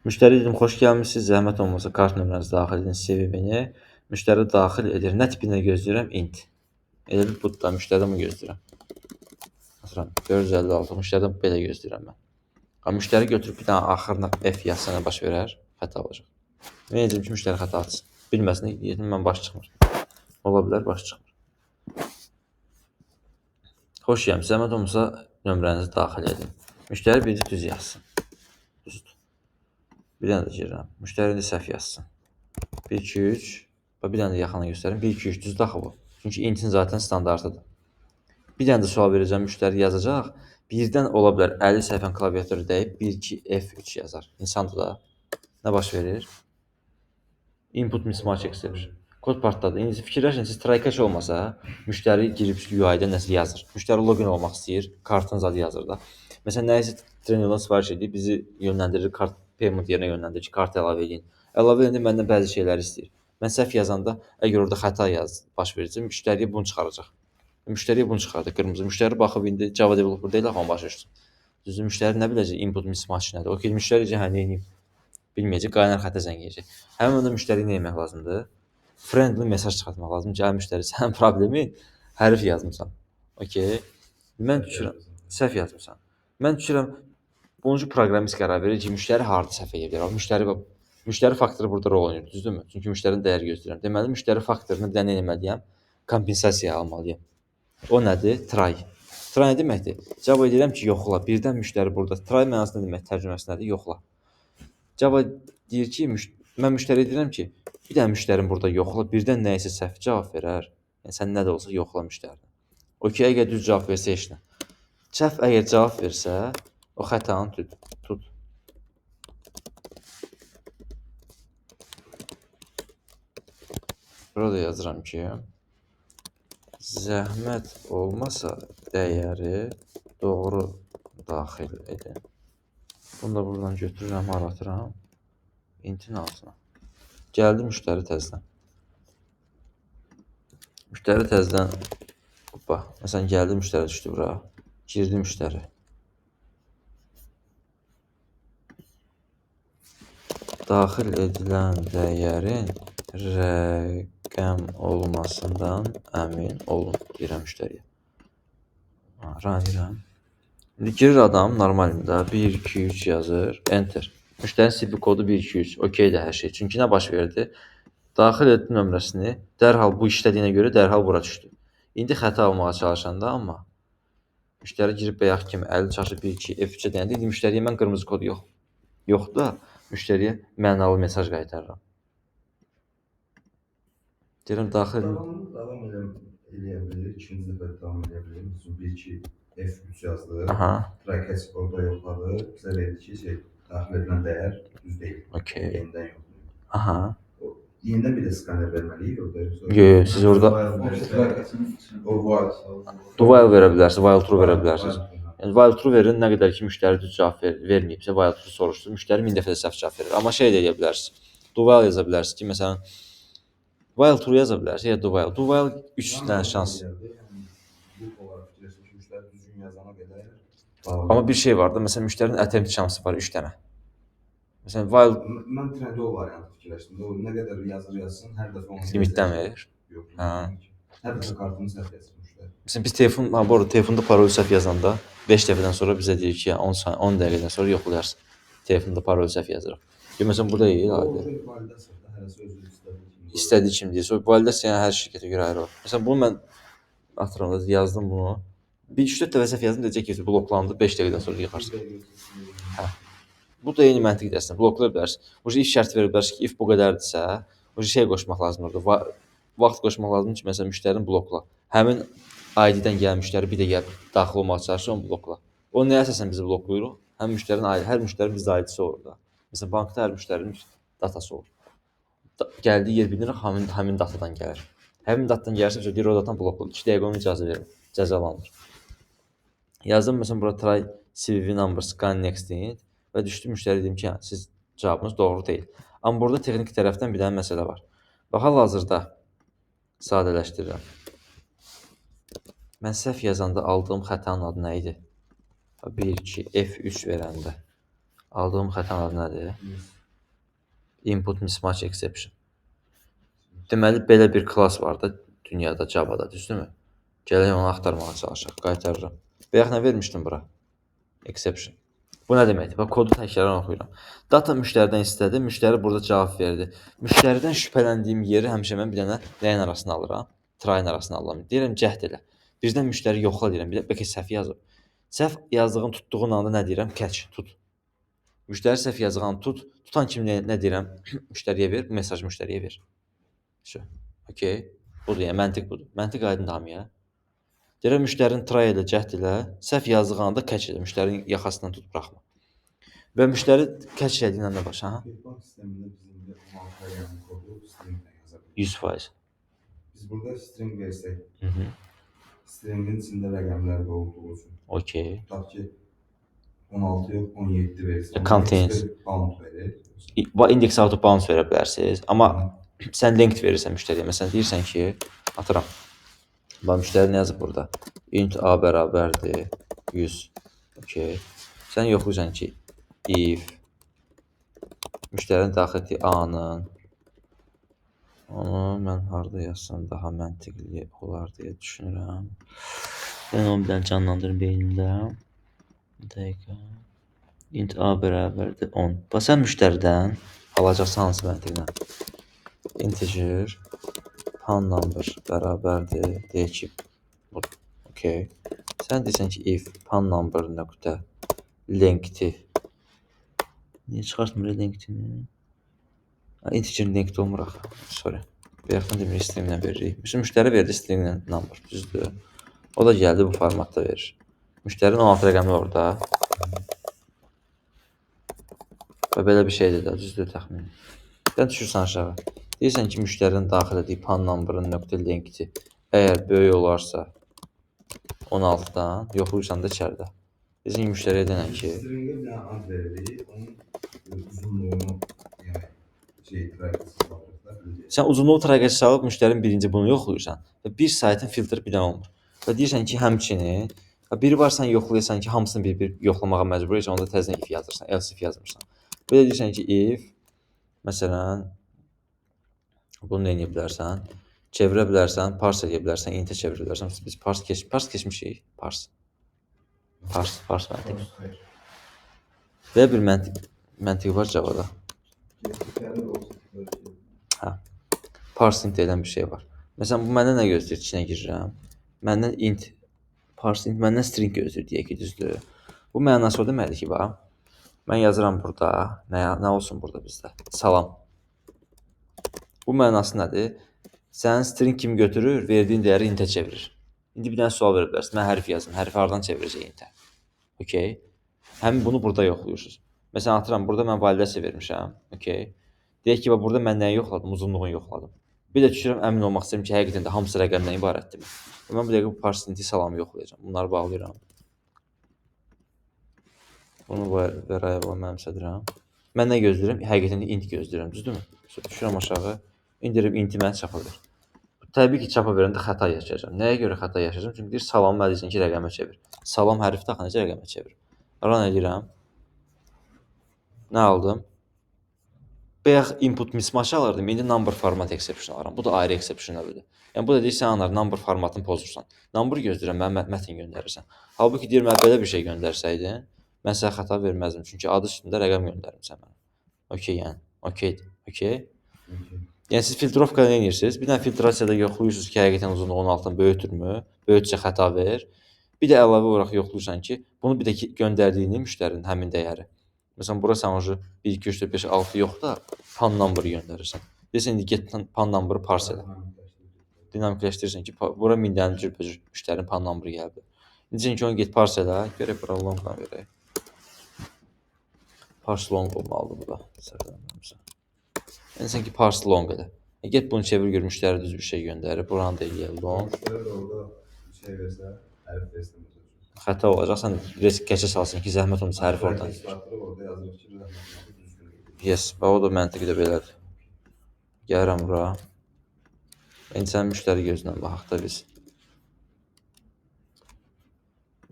Speaker 1: Müştəri dedim, xoş gəlmişsiniz. Zəhmət olmasa kart nömrənizi daxil edin, CV-ni. Müştəri daxil edir. Nə tipində gözləyirəm? Int. Elə bir bu da müştəridən mi gözləyirəm? Məsələn, 456. Müştəridən belə gözləyirəm mən. Müştəri götürüb bir dənə axırına F yazsa nə baş verər? Xəta olacaq. Mən edəcəm ki, müştəri xəta atsın. Bilməsin, yetim mən baş çıxmır. Ola bilər, baş çıxmır. Xoş gəlmişsiniz. Zəhmət olmasa nömrənizi daxil edin. Müştəri birinci düz yazsın. Düzdür. Bir dənə də girirəm. Müştəri indi səhv yazsın. 1, 2, 3. Bir dənə də yaxına göstərim. 1, 2, 3 düzdür axı bu. Çünki intin zaten standartıdır. Bir dənə də sual verəcəm, müştəri yazacaq. Birdən ola bilər 50 səhvən klaviaturu dəyib 1, 2, F3 yazar. İnsandır da. Nə baş verir? Input mismatch exception. Kod partladı. İndi fikirləşin, siz try catch olmasa, müştəri girib UI-da nəsə yazır. Müştəri login olmaq istəyir, kartın adı yazır da. Məsələn, nəyisə trenerdən sifariş edib, bizi yönləndirir, kart payment yerinə yönləndirir ki, kart əlavə edin. Əlavə edəndə məndən bəzi şeyləri istəyir. Mən səhv yazanda, əgər orada xəta baş verəcək, müştəriyə bunu çıxaracaq. Müştəriyə bunu çıxardı, qırmızı. Müştəri baxıb indi Java developer deyil, axı başa düşsün. Düzdür, müştəri nə biləcək input mismatch nədir? O ki, müştəri hə nə edeyim? Bilməyəcək, qaynar xətə zəng edəcək. Həmin anda müştəriyə nə etmək lazımdır? Friendly mesaj çıxartmaq lazımdır. Gəl müştəri, sənin problemin hərf yazmısan. Okay? Mən düşürəm, səhv yazmısan. Mən düşürəm, bununcu proqramist qərar verir ki, müştəri harda səhv edir. Müştəri faktoru burada rol oynayır, düzdürmü? Çünki müştərinin dəyəri gözləyirəm. Deməli, müştəri faktorunu bir dənə nə etməliyəm? Kompensasiya almalıyam. O nədir? Try. Try nə deməkdir? Java deyirəm ki, yoxla. Birdən müştəri burada. Try mənası nə demək? Tərcüməsi nədir? Yoxla. Java deyir ki, mən müştəriyə deyirəm ki, bir dənə müştərim burada yoxla, birdən nə isə səhv cavab verər. Yəni sən nə də olsa yoxla müştərini. O ki, əgər düz cavab versə heç nə. Səhv əgər cavab versə, o xətanı tut. Burada yazıram ki, zəhmət olmasa dəyəri doğru daxil edin. Bunu da buradan götürürəm, aratıram. Intin altına. Gəldi müştəri təzədən. Müştəri təzədən, məsələn, gəldi müştəri düşdü bura. Girdi müştəri. Daxil edilən dəyərin rəqəm olmasından əmin olun, deyirəm müştəriyə. Run. İndi girir adam normalində 1, 2, 3 yazır, enter. Müştərinin CV kodu 1, 2, 3, okeydir hər şey. Çünki nə baş verdi? Daxil etdi nömrəsini, dərhal bu işlədiyinə görə dərhal bura düşdü. İndi xəta almağa çalışanda amma müştəri girib bayaq kimi 50 çaşı 1, 2, F3-ə deyəndə indi müştəriyə mən qırmızı kod yoxdur da, müştəriyə mənalı mesaj qaytarıram. Deyirəm daxil edin.
Speaker 3: Davam eləyə bilir, ikinci dəfə davam eləyə bilir. 1, 2, F3 yazdı. Try catch orada yoxladı. Bizə verdi ki, daxil edilən dəyər düz deyil.
Speaker 1: Okey.
Speaker 3: Yenidən yoxlayır. Yenidən bir də skaner verməliyik orada.
Speaker 1: Yox, siz orada while verə bilərsiniz, while true verə bilərsiniz. Yəni while true verin, nə qədər ki müştəri düz cavab verməyibsə, while true soruşdur, müştəri 1000 dəfə də səhv cavab verir. Amma şey də edə bilərsiniz. Do while yaza bilərsiniz ki, məsələn, while true yaza bilərsiniz ya do while. Do while 3 dənə şans. Amma bir şey var da, məsələn, müştərinin attempt şansı var 3 dənə. Məsələn, while
Speaker 3: Mən Trendyol variantı fikirləşdim. O nə qədər yazsın, hər dəfə onu
Speaker 1: limitdən verir.
Speaker 3: Yox,
Speaker 1: Hə.
Speaker 3: hər dəfə kartını səhv yazmışlar.
Speaker 1: Məsələn, biz bu arada telefonda parol səhv yazanda 5 dəfədən sonra bizə deyir ki, 10 dəqiqədən sonra yoxlayarsın. Telefonda parol səhv yazırıq. Məsələn, burada deyil, aydın.
Speaker 3: Validasiya hərəsi özü istədiyi kimi.
Speaker 1: İstədiyi kimi deyir. Sonra validasiya hər şirkətə görə ayrı olur. Məsələn, bunu mən atıramda yazdım bunu. Bir 3-4 dəfə səhv yazdım, deyəcək ki, bloklandı, 5 dəqiqədən sonra yığarsın. Hə. Bu da eyni məntiq dərsində. Bloklaya bilərsən. O if şərt verə bilərsən ki, if bu qədərdirsə, o şey qoşmaq lazımdır orada. Vaxt qoşmaq lazımdır ki, məsələn, müştərini blokla. Həmin ID-dən gələn müştəri bir də gəlib daxil olmağa çalışır, onu blokla. O nəyə əsasən bizi bloklayırıq? Həm müştərinin ID, hər müştərinin bizdə ID-si olur da. Məsələn, bankda hər müştərinin datası olur. Gəldiyi yer bilinir, həmin datadan gəlir. Həmin datadan gəlirsə, biz deyir o datadan blokla. 2 dəqiqə ona icazə verin. Cəzalanır. Yazdım məsələn bura try CVV number scan next int və düşdü müştəri dedim ki, hə, siz cavabınız doğru deyil. Amma burada texniki tərəfdən bir dənə məsələ var. Bax hal-hazırda sadələşdirirəm. Mən səhv yazanda aldığım xətanın adı nə idi? 1 2 F3 verəndə aldığım xətanın adı nədir? Input mismatch exception. Deməli belə bir klass var da dünyada Java-da, düzdürmü? Gələk onu axtarmağa çalışaq, qaytarıram. Bayaq nə vermişdim bura? Exception. Bu nə deməkdir? Bax, kodu təkrar oxuyuram. Data müştəridən istədi, müştəri burada cavab verdi. Müştəridən şübhələndiyim yeri həmişə mən bir dənə nəyin arasına alıram? Try-ın arasına alıram. Deyirəm, cəhd elə. Birdən müştəri yoxla deyirəm, bəlkə səhv yazıb. Səhv yazdığın tutduğun anda nə deyirəm? Catch, tut. Müştəri səhv yazdığını tut. Tutan kimi nə deyirəm? Müştəriyə ver, bu mesajı müştəriyə ver. Okay. Budur, yəni məntiq budur. Məntiq aydın hamıya. Deyirəm, müştərinin try elə, cəhd elə, səhv yazdığı anda catch elə, müştərinin yaxasından tut, buraxma. Və müştəri catch elədiyindən nə baş?
Speaker 3: Bank sistemində bizim də 16 rəqəmli kodu stringlə yaza bilirik.
Speaker 1: 100%.
Speaker 3: Biz burada string versək,
Speaker 1: Mhm.
Speaker 3: stringin içində rəqəmlər də olduğu üçün.
Speaker 1: Okay.
Speaker 3: Tutaq ki, 16 yox, 17 verirsə.
Speaker 1: Contains.
Speaker 3: Bound verir.
Speaker 1: Index out of bounds verə bilərsiniz. Amma sən length verirsən müştəriyə. Məsələn, deyirsən ki, atıram. Bax, müştəri nə yazıb burada? Int a bərabərdir 100. Okay. Sən yoxlayırsan ki, if müştərinin daxil etdiyi a-nın onu mən harada yazsam daha məntiqli olar deyə düşünürəm. Mən onu bir dənə canlandırım beynimdə. Bir dəqiqə. Int a bərabərdir 10. Bax, sən müştəridən alacaqsan hansı məntiqlə? Integer pan number bərabərdir. Deyək ki, okay. Sən deyirsən ki, if pan number nöqtə length-i niyə çıxartmır length-ini? Integer length olmur axı. Sorry. Bayaqdan demir stringlə veririk. Müştəri verdi stringlə number, düzdür. O da gəldi bu formatda verir. Müştərinin 16 rəqəmi orada. Və belə bir şeydir də, düzdür təxmini. Sən düşürsən aşağı. Deyirsən ki, müştərinin daxil etdiyi pan number'ın nöqtə length-i əgər böyük olarsa 16-dan, yoxlayırsan da içəridə. Bizim müştəriyə denən ki,
Speaker 3: Stringə bir dənə ad veririk, onun uzunluğunu, yəni,
Speaker 1: sən uzunluğu traqəçə salıb müştərinin birinci bunu yoxlayırsan və bir saytın filtri bir dənə olmur. Və deyirsən ki, həmçinin, biri var sən yoxlayırsan ki, hamısını bir-bir yoxlamağa məcbur edirsən, onda təzədən if yazırsan, else if yazmırsan. Belə deyirsən ki, if, məsələn, bunu eləyə bilərsən, çevirə bilərsən, parse eləyə bilərsən, int-ə çevirə bilərsən. Biz parse keçmişik, parse məntiq. Belə bir məntiq var Java-da. Hə. Parse int edən bir şey var. Məsələn, bu məndən nə gözləyir? İçinə girirəm. Məndən int, parse int məndən string gözləyir deyək ki, düzdür. Bu mənası o deməkdir ki, bax, mən yazıram burada, nə olsun burada bizdə? Salam. Bu mənası nədir? Sənin string kimi götürür, verdiyin dəyəri int-ə çevirir. İndi bir dənə sual verə bilərsən. Mən hərf yazdım. Hərfi hardan çevirəcək int-ə? Okay. Həmin bunu burada yoxlayırsınız. Məsələn, atıram, burada mən validasiya vermişəm. Okay. Deyək ki, burada mən nəyi yoxladım? Uzunluğunu yoxladım. Bir də düşürəm, əmin olmaq istəyirəm ki, həqiqətən də hamısı rəqəmdən ibarətdir. Mən bu dəqiqə bu parse int-i salamı yoxlayacağam. Bunları bağlayıram. Bunu verəyə mənimsədirəm. Mən nə gözləyirəm? Həqiqətən də int gözləyirəm, düzdürmü? Düşürəm aşağı. İndirib int-i mənə çapa ver. Təbii ki, çapa verəndə xəta yaşayacağam. Nəyə görə xəta yaşayacağam? Çünki deyir, salamı mən deyirsən ki, rəqəmə çevir. Salam hərfi taxı necə rəqəmə çevir? Run edirəm. Nə aldım? Bayaq input mismatch alırdım, indi number format exception alıram. Bu da ayrı exception növüdür. Yəni bu da deyir, sən anlar number formatını pozursan. Number gözləyirəm, mən mətn göndərirsən. Halbuki deyir, mən belə bir şey göndərsəydin, mən sənə xəta verməzdim. Çünki adı üstündə rəqəm göndərmisən mənə. Okey yəni. Okey. Okey. Yəni siz filtrovkada nə edirsiniz? Bir dənə filtrasiyada yoxlayırsınız ki, həqiqətən uzunluğu 16-dan böyükdürmü? Böyüksə xəta ver. Bir də əlavə olaraq yoxlayırsan ki, bunu bir də ki, göndərdiyini müştərinin həmin dəyəri. Məsələn, bura sən oje 1, 2, 3, 4, 5, 6 yox da pan number göndərirsən. Deyirsən, indi get pan number parse elə. Dinamikləşdirirsən ki, bura 1000 dənə cürbəcür müştərinin pan number gəldi. İndi ki, onu get parse elə. Görək bura longdan verək. Parse long olmalıdır bu da. Səhvlənmirəmsə. Yəni sən ki, parse long elə. Get bunu çevir gör, müştəri düz bir şey göndərir. Buranı da eləyək long.
Speaker 2: Orada şey versə, hərf versə.
Speaker 1: Xəta olacaq. Sən risk keçə salsın ki, zəhmət olmasa hərf oradan.
Speaker 2: Orada yazılır ki, düzgün.
Speaker 1: Yes, və o da məntiqi də belədir. Gəlirəm bura. İndi sən müştəri gözündən baxaq da biz.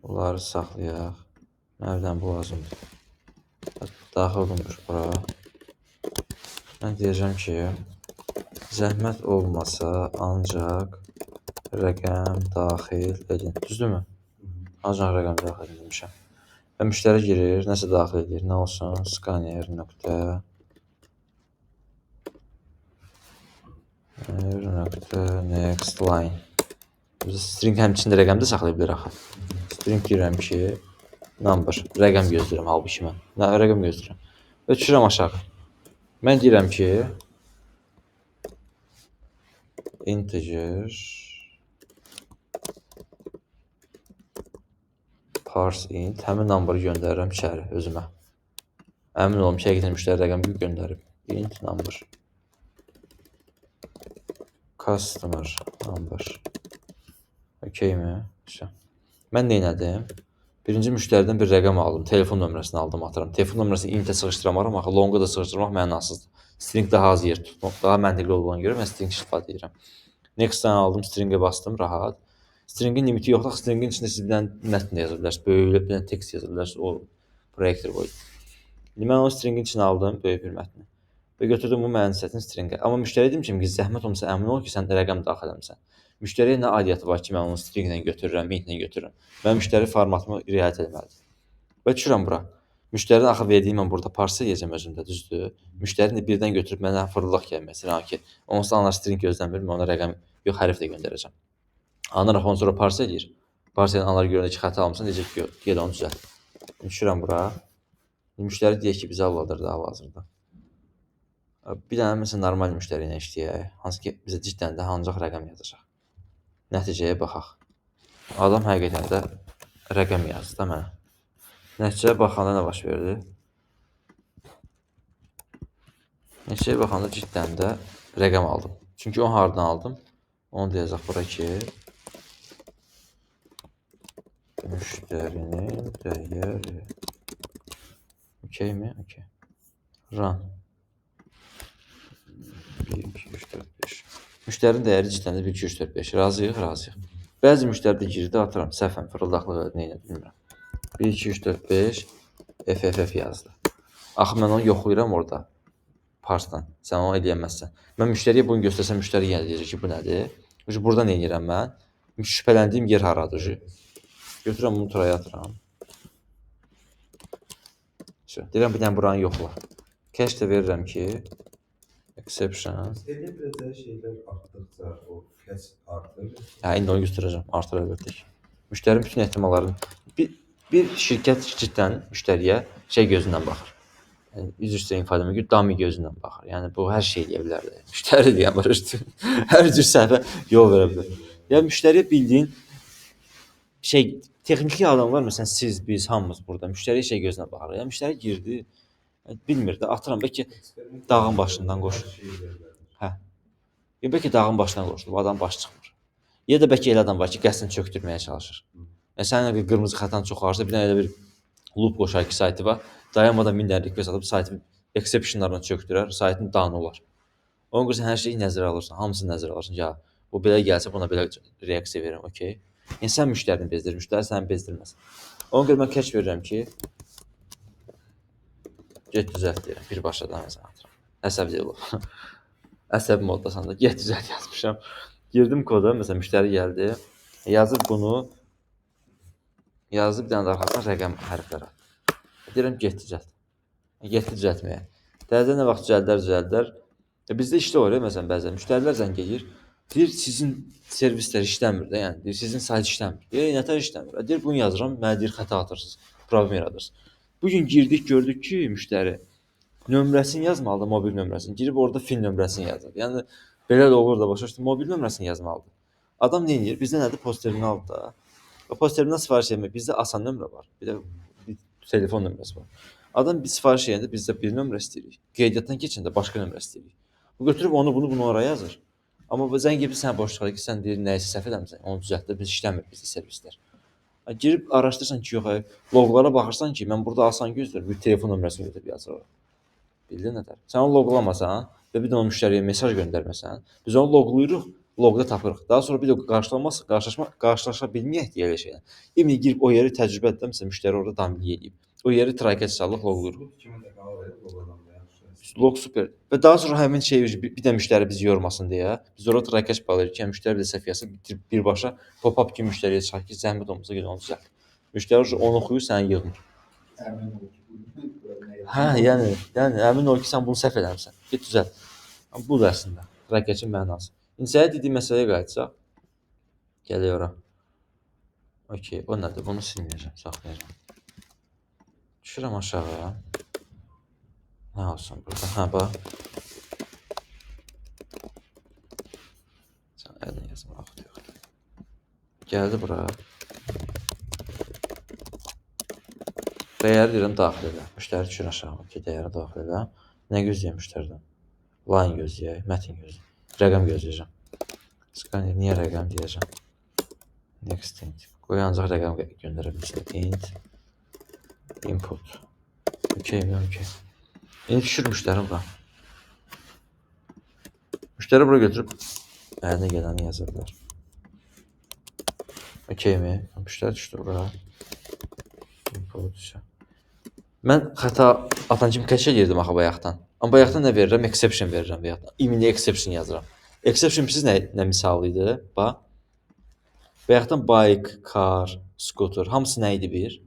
Speaker 1: Bunları saxlayaq. Mənədən bu lazımdır. Daxil olunmuş bura. Mən deyəcəm ki, zəhmət olmasa ancaq rəqəm daxil edin. Düzdürmü? Ancaq rəqəm daxil edilmişəm. Və müştəri girir, nəsə daxil edir. Nə olsun? Scanner nöqtə next line. String həmçində rəqəm də saxlaya bilər axı. String deyirəm ki, number, rəqəm gözləyirəm halbuki mən. Nə rəqəm gözləyirəm? Və düşürəm aşağı. Mən deyirəm ki, integer parse int, həmin number'ı göndərirəm içəri özümə. Əmin olum ki, həqiqətən müştəri rəqəm göndərib. Int number. Customer number. Okeymi? Mən nə etdim? Birinci müştəridən bir rəqəm aldım. Telefon nömrəsini aldım, atıram. Telefon nömrəsini int-ə sığışdıramaram. Axı longa da sığışdırmaq mənasızdır. String daha az yer tutmaq, daha məntiqli olduğuna görə mən string istifadə edirəm. Next-dan aldım, stringə bastım, rahat. Stringin limiti yoxdur. Stringin içində siz bir dənə mətn yaza bilərsiniz. Böyük bir dənə tekst yaza bilərsiniz. O proyektor qoydum. İndi mən o stringin içinə aldım böyük bir mətni. Və götürdüm bu mənim istədiyim stringə. Amma müştəriyə dedim ki, zəhmət olmasa əmin ol ki, sən rəqəm daxil etmisən. Müştəriyə nə aidiyyatı var ki, mən onu stringlə götürürəm, int-lə götürürəm. Mən müştəri formatımı riayət etməlidir. Və düşürəm bura. Müştərinin axı verdiyim mən burada parse yeyəcəm özümdə, düzdür? Müştərini birdən götürüb mənə fırıldaq gəlməsin. Ki, onsuz da onlar string gözləmir, mən ona rəqəm yox, hərf də göndərəcəm. Anlaraq onu sonra parse edir. Parse edən anlar görəndə ki, xəta almışsan, deyəcək ki, gəl onu düzəlt. Düşürəm bura. Müştəri deyək ki, bizə aldadır da hal-hazırda. Bir dənə məsələn normal müştəri ilə işləyək. Hansı ki, bizə ciddən də ancaq rəqəm yazacaq. Nəticəyə baxaq. Adam həqiqətən də rəqəm yazdı da mənə. Nəticəyə baxanda nə baş verdi? Nəticəyə baxanda ciddən də rəqəm aldım. Çünki onu hardan aldım? Onu da yazaq bura ki, müştərinin dəyəri. Okeymi? Okey. Run. 1, 2, 3, 4, 5. Müştərinin dəyəri ciddən də 1, 2, 3, 4, 5. Razıyıq, razıyıq. Bəzi müştəri də girdi, atıram, səhvən, fırıldaqlıq nə ilə bilmirəm. 1, 2, 3, 4, 5, FFF yazdı. Axı mən onu yoxlayıram orada, parsdan. Sən onu eləyəməzsən. Mən müştəriyə bunu göstərsəm, müştəri yenə deyəcək ki, bu nədir? Burada nə edirəm mən? Şübhələndiyim yer haradır? Götürəm bunu turaya atıram. Deyirəm, bir dənə buranı yoxla. Cache də verirəm ki, exception.
Speaker 2: Eləcə şeylər artdıqca o cache artır.
Speaker 1: Hə, indi onu götürəcəm, artır əlbəttə ki. Müştərinin bütün ehtimallarını bir şirkət ciddən müştəriyə şey gözündən baxır. Yəni üzr istəyirəm ifadəmə görə dummy gözündən baxır. Yəni bu hər şey eləyə bilər də. Müştəri deyən var işte. Hər cür səhvə yol verə bilər. Yəni müştəriyə bildiyin şey texniki adamlar məsələn siz, biz hamımız burada müştəriyə şey gözündən baxırıq. Yəni müştəri girdi, bilmir də atıram bəlkə dağın başından qoşdu. Hə. Ya bəlkə dağın başından qoşdu, bu adam baş çıxmır. Ya da bəlkə elə adam var ki, qəsdən çökdürməyə çalışır. Yəni sənin qırmızı xətan çox ağırsa, bir dənə elə bir loop qoşar ki, sayti var. Dayanmadan 1000 dənə request atıb saytı exceptionlarla çökdürər, saytın down olar. Ona görə sən hər şeyi nəzərə alırsan, hamısını nəzərə alırsan. Ya bu belə gəlsə buna belə reaksiya verirəm, okey. Yəni sən müştərini bezdir, müştəri səni bezdirməz. Ona görə mən catch verirəm ki, get düzəlt deyirəm, birbaşa da məsələn atıram. Əsəb deyil o. Əsəb moddasında get düzəlt yazmışam. Girdim koda, məsələn müştəri gəldi. Yazıb bunu, yazıb bir dənə də arxasına rəqəm hərfləri. Deyirəm get düzəlt. Getdi düzəltməyə. Təzədən nə vaxt düzəldər. Bizdə işdə olur, məsələn bəzən müştərilər zəng edir. Deyir sizin servislər işləmir də, yəni deyir sizin sayt işləmir. Deyir nətər işləmir? Deyir bunu yazıram, mənə deyir xəta atırsınız, problem yaradırsınız. Bu gün girdik, gördük ki, müştəri nömrəsini yazmalıdır, mobil nömrəsini. Girib orada fin nömrəsini yazır. Yəni belə də olur da başa düşdün, mobil nömrəsini yazmalıdır. Adam nə edir? Bizdə nədir? Post terminalda. O post terminal sifariş etmək bizdə asan nömrə var. Bir də bir telefon nömrəsi var. Adam bir sifariş edəndə bizdə bir nömrə istəyirik. Qeydiyyatdan keçəndə başqa nömrə istəyirik. Bu götürüb bunu oraya yazır. Amma bu zəng edib sən boş çıxar ki, sən deyir nəyisə səhv eləmisən. Onu düzəltdir, biz işləmir bizdə servislər. Girib araşdırırsan ki, yox, loqlara baxırsan ki, mən burada asan gözləyirəm, bir telefon nömrəsini götürüb yazır. Bildin nətər? Sən onu loqlamasan və bir də o müştəriyə mesaj göndərməsən, biz onu loqlayırıq, loqda tapırıq. Daha sonra bir də qarşılaşa bilməyək deyə elə şeylə. İmini girib o yeri təcrübə etdim, məsələn müştəri orada dambilyə edib. O yeri traket salıb loqlayırıq.
Speaker 3: Kimə də qala verib loqadan da yaxşı.
Speaker 1: Log super. Və daha sonra həmin şey bir də müştəri bizi yormasın deyə biz orada trakeç bağlayırıq ki, müştəri də səhv yazsın, birbaşa pop-up kimi müştəriyə çıxar ki, zəhmət olmasa gəl onu düzəlt. Müştəri onu oxuyur, səni yığmır.
Speaker 3: Əmin ol ki, bu
Speaker 1: Hə, yəni əmin ol ki, sən bunu səhv eləmisən. Get düzəlt. Bu da əslində trakeçin mənası. İndi sənə dediyim məsələyə qayıtsaq, gələk ora. Okay, o nədir? Bunu silməyəcəm, saxlayacağam. Düşürəm aşağıya. Nə olsun burada? Hə, bax. Sən əlini yazma, vaxt yox. Gəldi bura. Dəyəri deyirəm daxil elə. Müştəri düşür aşağı ki, dəyəri daxil elə. Nə gözləyəm müştəridən? Line gözləyək, mətin gözləyək. Rəqəm gözləyəcəm. Scanner, niyə rəqəm deyəcəm? Next int. Qoy ancaq rəqəm göndərə bilsin. Int. Input. Okay. İndi düşür müştəri bura. Müştəri bura götürüb əlinə gələni yazırlar. Okay mi? Müştəri düşdü bura. Input. Mən xəta atan kimi kəşf edirdim axı bayaqdan. Amma bayaqdan nə verirəm? Exception verirəm bayaqdan. İmini exception yazıram. Exception siz nə misal idi? Bax. Bayaqdan bike, car, scooter hamısı nə idi bir?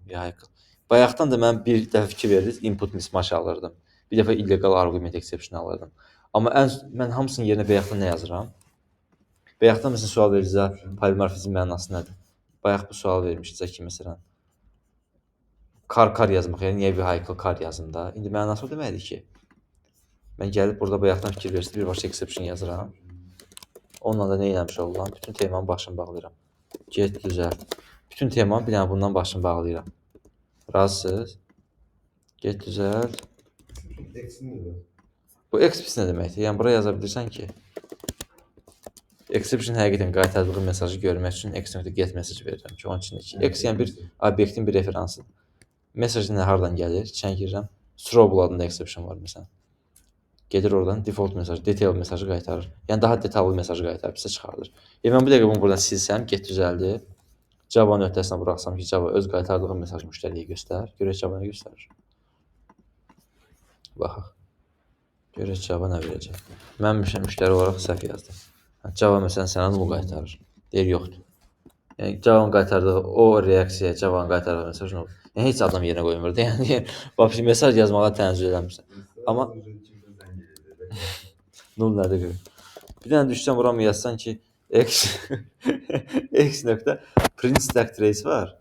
Speaker 1: Vehicle. Bayaqdan da mən bir dəfə fikir verdim, input mismatch alırdım. Bir dəfə illegal argument exception alırdım. Amma mən hamısının yerinə bayaqdan nə yazıram? Bayaqdan məsələn sual verirsə, polimorfizm mənası nədir? Bayaq bu sual vermişdilər ki, məsələn car yazmaq, yəni niyə vehicle car yazım da? İndi mənası o deməkdir ki, mən gəlib burada bayaqdan fikir verdim, birbaşa exception yazıram. Onunla da nə eləmiş oluram? Bütün temanın başını bağlayıram. Get düzəlt. Bütün temanın bir dənə bundan başını bağlayıram. Razısınız? Get düzəlt. Bu exception nə deməkdir? Yəni bura yaza bilirsən ki, exception həqiqətən qaytardığı mesajı görmək üçün x.get mesaj verirəm ki, onun içindəki x yəni bir obyektin bir referansıdır. Mesaj nə hardan gəlir? İçinə girirəm. Throwable adında exception var məsələn. Gedir oradan default mesaj, detail mesajı qaytarır. Yəni daha detallı mesajı qaytarıb bizə çıxardır. Mən bu dəqiqə bunu buradan silsəm, get düzəldi. Java-nın öhdəsinə buraxsam ki, Java öz qaytardığı mesajı müştəriyə göstər. Görək Java nə göstərir. Baxaq. Görək Java nə verəcək. Mən müştəri olaraq səhv yazdım. Java məsələn sənə null qaytarır. Deyir yoxdur. Yəni Java-nın qaytardığı o reaksiyaya Java-nın qaytardığı mesaj nə olur? Yəni heç adam yerinə qoymurdu. Yəni vəbşi mesaj yazmağa tənezzül eləmirsən. Amma null nədir görə? Bir dənə düşsən buramı yazsan ki, x nöqtə print stack trace var.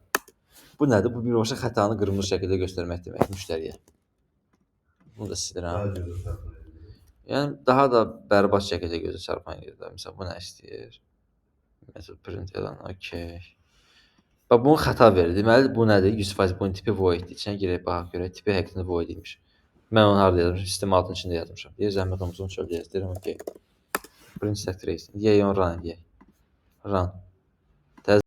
Speaker 1: Bu nədir? Bu birbaşa xətanı qırmızı şəkildə göstərmək demək müştəriyə. Bunu da silirəm. Yəni daha da bərbad şəkildə gözə çarpan yerdə. Məsələn, bu nə istəyir? Method print elan, okey. Bax, bunu xəta verir. Deməli, bu nədir? 100% bunun tipi voiddir. İçinə girək, baxaq görək. Tipi həqiqətən void imiş. Mən onu harada yazmışam? Sistem altının içində yazmışam. Deyir, zəhmət olmasa onu çöldə yazdım. Okey. Print stack trace. Deyək, onu run edək. Run.